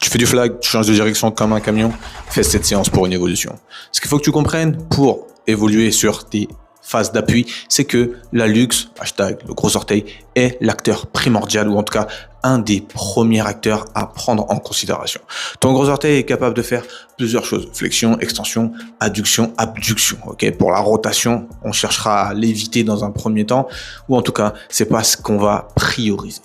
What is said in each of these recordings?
Tu fais du flag, tu changes de direction comme un camion, fais cette séance pour une évolution. Ce qu'il faut que tu comprennes pour évoluer sur tes phases d'appui, c'est que la luxe, hashtag le gros orteil, est l'acteur primordial, ou en tout cas un des premiers acteurs à prendre en considération. Ton gros orteil est capable de faire plusieurs choses: flexion, extension, adduction, abduction. Ok, pour la rotation, on cherchera à l'éviter dans un premier temps, ou en tout cas, c'est pas ce qu'on va prioriser.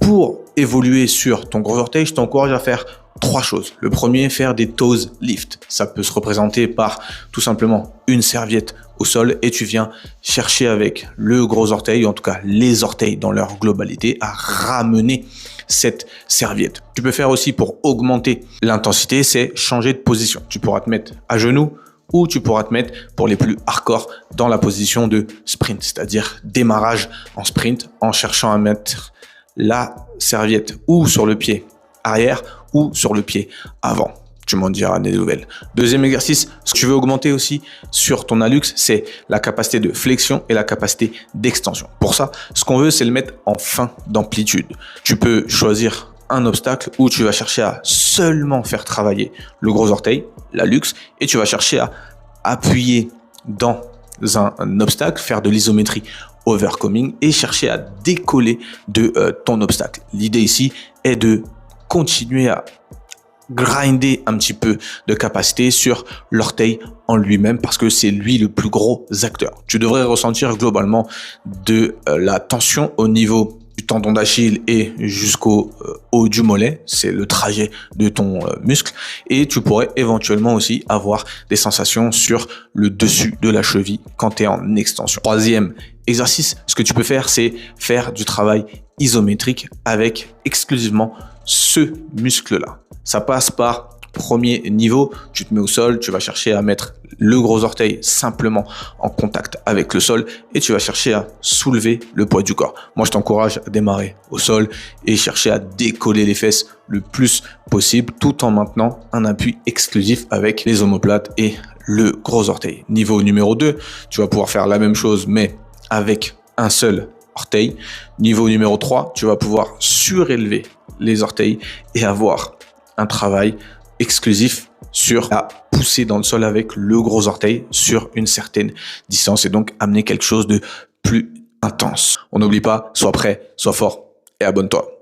Pour évoluer sur ton gros orteil, je t'encourage à faire 3 choses. Le premier, faire des toes lift. Ça peut se représenter par tout simplement une serviette au sol et tu viens chercher avec le gros orteil, ou en tout cas les orteils dans leur globalité, à ramener cette serviette. Tu peux faire aussi, pour augmenter l'intensité, c'est changer de position. Tu pourras te mettre à genoux ou tu pourras te mettre, pour les plus hardcore, dans la position de sprint, c'est-à-dire démarrage en sprint, en cherchant à mettre la serviette ou sur le pied arrière ou sur le pied avant. Tu m'en diras des nouvelles. Deuxième exercice, ce que tu veux augmenter aussi sur ton hallux, c'est la capacité de flexion et la capacité d'extension. Pour ça, ce qu'on veut, c'est le mettre en fin d'amplitude. Tu peux choisir un obstacle où tu vas chercher à seulement faire travailler le gros orteil, l'hallux, et tu vas chercher à appuyer dans un obstacle, faire de l'isométrie overcoming et chercher à décoller de ton obstacle. L'idée ici est de continuer à grinder un petit peu de capacité sur l'orteil en lui-même, parce que c'est lui le plus gros acteur. Tu devrais ressentir globalement de la tension au niveau du tendon d'Achille et jusqu'au haut du mollet. C'est le trajet de ton muscle, et tu pourrais éventuellement aussi avoir des sensations sur le dessus de la cheville quand tu es en extension. Troisième exercice, ce que tu peux faire, c'est faire du travail isométrique avec exclusivement ce muscle-là. Ça passe par premier niveau, tu te mets au sol, tu vas chercher à mettre le gros orteil simplement en contact avec le sol et tu vas chercher à soulever le poids du corps. Moi, je t'encourage à démarrer au sol et chercher à décoller les fesses le plus possible, tout en maintenant un appui exclusif avec les omoplates et le gros orteil. Niveau numéro 2, tu vas pouvoir faire la même chose mais avec un seul orteil. Niveau numéro 3, tu vas pouvoir surélever les orteils et avoir un travail exclusif sur la pousser dans le sol avec le gros orteil sur une certaine distance, et donc amener quelque chose de plus intense. On n'oublie pas, sois prêt, sois fort et abonne-toi.